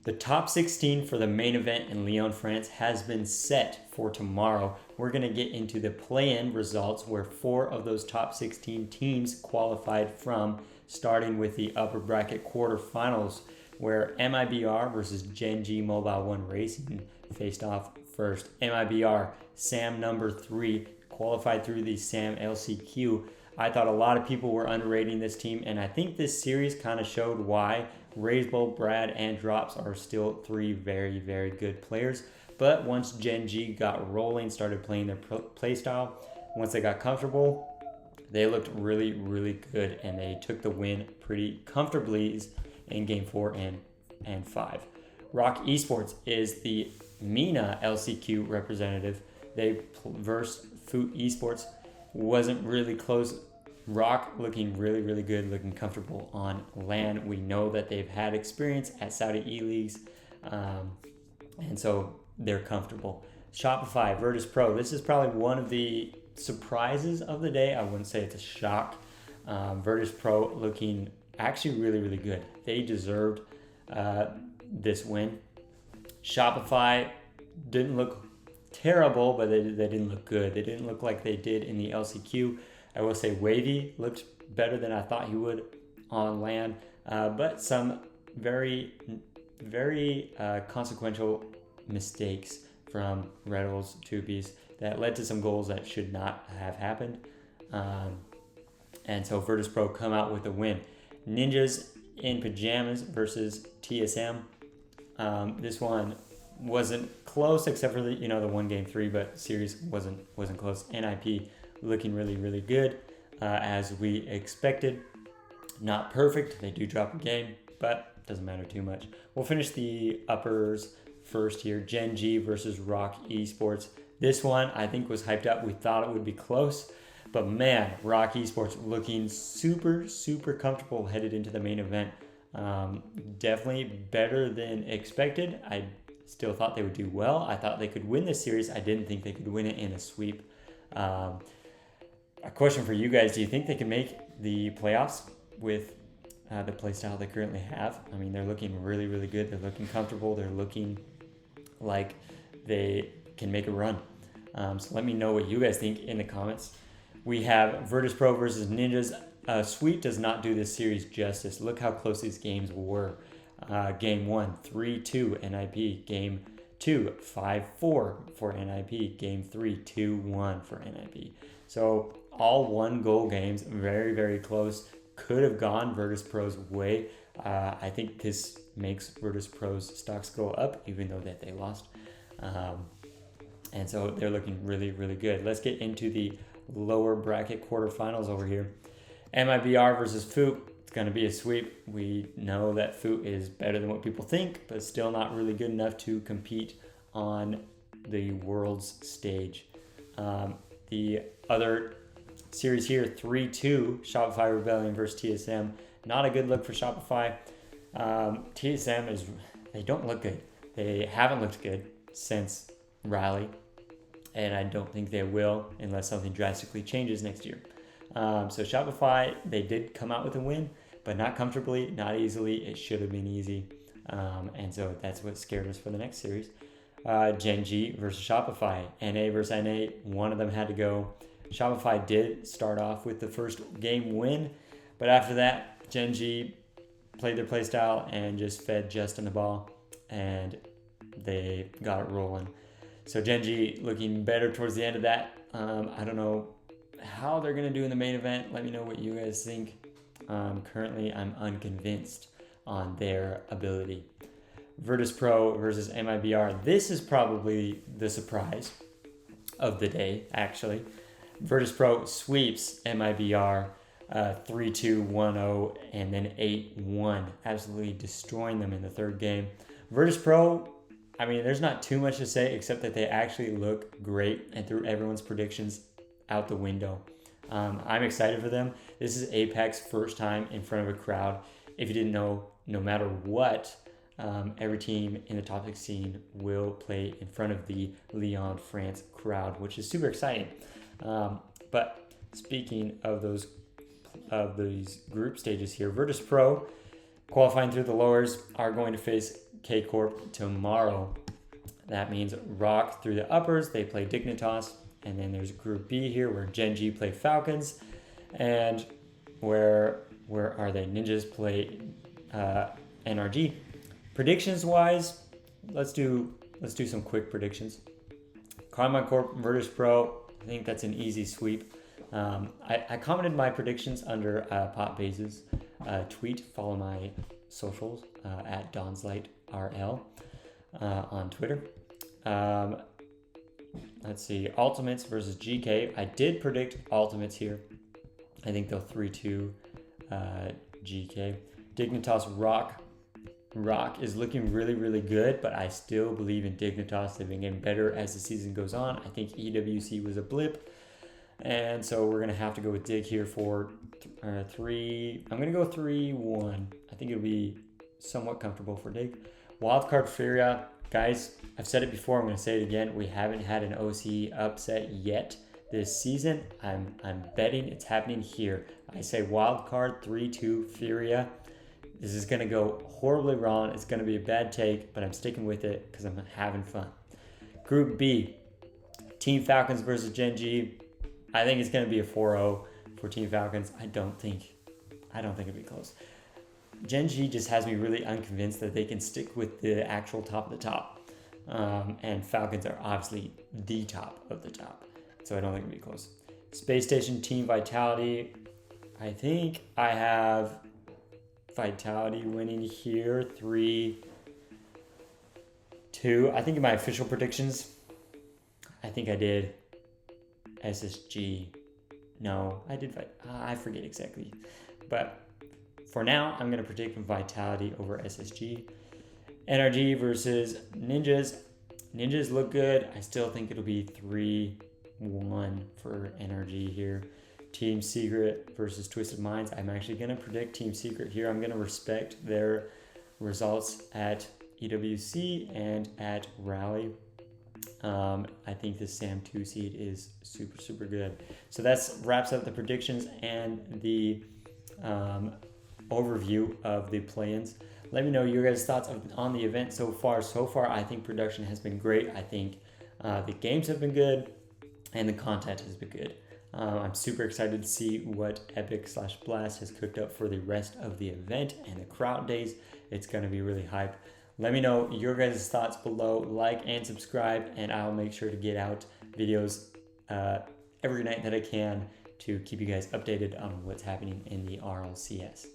The top 16 for the main event in Lyon, France has been set for tomorrow. We're going to get into the play-in results where 4 of those top 16 teams qualified from, starting with the upper bracket quarterfinals where MIBR versus Gen G Mobile 1 Racing faced off first. MIBR, SAM number 3, qualified through the SAM LCQ. I thought a lot of people were underrating this team, and I think this series kind of showed why. Raisebow, Brad, and Drops are still 3 very, very good players. But once Gen G got rolling, started playing their play style, once they got comfortable, they looked really, really good, and they took the win pretty comfortably in Game 4 and 5. Rock Esports is the MENA LCQ representative. They versed Foot Esports. Wasn't really close. Rock looking really, really good, looking comfortable on LAN. We know that they've had experience at Saudi E-Leagues, and so they're comfortable. Shopify, Virtus Pro. This is probably one of the surprises of the day. I wouldn't say it's a shock. Virtus Pro looking actually really, really good. They deserved this win. Shopify didn't look terrible, but they didn't look good. They didn't look like they did in the LCQ. I will say Wavy looked better than I thought he would on LAN, but some very, very consequential mistakes from Reddles, Tupies that led to some goals that should not have happened. And so Virtus Pro come out with a win. Ninjas in Pajamas versus TSM. This one wasn't close except for the one Game 3, but series wasn't close. NIP looking really, really good as we expected. Not perfect. They do drop a game, but doesn't matter too much. We'll finish the uppers first here. Gen G versus Rock Esports. This one I think was hyped up. We thought it would be close, but man, Rock Esports looking super, super comfortable headed into the main event. Definitely better than expected. I still thought they would do well. I thought they could win this series. I didn't think they could win it in a sweep. A question for you guys. Do you think they can make the playoffs with the play style they currently have? I mean, they're looking really, really good. They're looking comfortable. They're looking like they can make a run. So let me know what you guys think in the comments. We have Virtus Pro versus Ninjas. Sweep does not do this series justice. Look how close these games were. Game 1, 3-2 NIP. Game 2, 5-4 for NIP. Game 3, 2-1 for NIP. So all 1-goal games, very, very close. Could have gone Virtus Pro's way. I think this makes Virtus Pro's stocks go up, even though that they lost. And so they're looking really, really good. Let's get into the lower bracket quarterfinals over here. MIBR versus Foot. It's going to be a sweep. We know that Foot is better than what people think, but still not really good enough to compete on the world's stage. The other series here, 3-2, Shopify Rebellion versus TSM. Not a good look for Shopify. TSM they don't look good. They haven't looked good since Rally, and I don't think they will unless something drastically changes next year. So Shopify, they did come out with a win, but not comfortably, not easily. It should have been easy. And so that's what scared us for the next series. Gen G versus Shopify. NA versus NA, one of them had to go. Shopify did start off with the first game win, but after that, Gen G played their play style and just fed Justin the ball, and they got it rolling. So Gen G looking better towards the end of that. I don't know how they're going to do in the main event. Let me know what you guys think. Currently, I'm unconvinced on their ability. Virtus Pro versus MIBR. This is probably the surprise of the day, actually. Virtus Pro sweeps MIBR 3-2, 1-0, and then 8-1, absolutely destroying them in the third game. Virtus Pro, I mean, there's not too much to say except that they actually look great and threw everyone's predictions out the window. I'm excited for them. This is Apex's first time in front of a crowd. If you didn't know, no matter what, every team in the top 16 will play in front of the Lyon, France crowd, which is super exciting. But speaking of these group stages here, Virtus Pro qualifying through the lowers are going to face K Corp tomorrow. That means Rock through the uppers, they play Dignitas. And then there's Group B here where Gen G play Falcons. And where are they? Ninjas play NRG. Predictions wise, let's do some quick predictions. Carmine Corp, Virtus Pro, I think that's an easy sweep. I commented my predictions under Potbase's tweet. Follow my socials at DonslightRL on Twitter. Let's see, Ultimates versus GK. I did predict Ultimates here. I think they'll 3-2 GK. Dignitas Rock. Rock is looking really, really good, but I still believe in Dignitas. They've been getting better as the season goes on. I think EWC was a blip. And so we're going to have to go with Dig here for 3. I'm going to go 3-1. I think it'll be somewhat comfortable for Dig. Wildcard Furia. Guys, I've said it before. I'm going to say it again. We haven't had an OC upset yet this season. I'm betting it's happening here. I say Wildcard 3-2 Furia. This is going to go horribly wrong. It's going to be a bad take, but I'm sticking with it because I'm having fun. Group B. Team Falcons versus Gen G. I think it's going to be a 4-0 for Team Falcons. I don't think it'll be close. Gen G just has me really unconvinced that they can stick with the actual top of the top. And Falcons are obviously the top of the top. So I don't think it'll be close. Space Station Team Vitality. I think I have Vitality winning here 3-2. I think in my official predictions, I think I did SSG. No, I did. I forget exactly. But for now, I'm going to predict Vitality over SSG. NRG versus Ninjas. Ninjas look good. I still think it'll be 3-1 for NRG here. Team Secret versus Twisted Minds. I'm actually going to predict Team Secret here. I'm going to respect their results at EWC and at Rally. I think this Sam 2 seed is super, super good. So that wraps up the predictions and the overview of the play-ins. Let me know your guys' thoughts on the event so far. So far, I think production has been great. I think the games have been good and the content has been good. I'm super excited to see what Epic/Blast has cooked up for the rest of the event and the crowd days. It's going to be really hype. Let me know your guys' thoughts below. Like and subscribe, and I'll make sure to get out videos every night that I can to keep you guys updated on what's happening in the RLCS.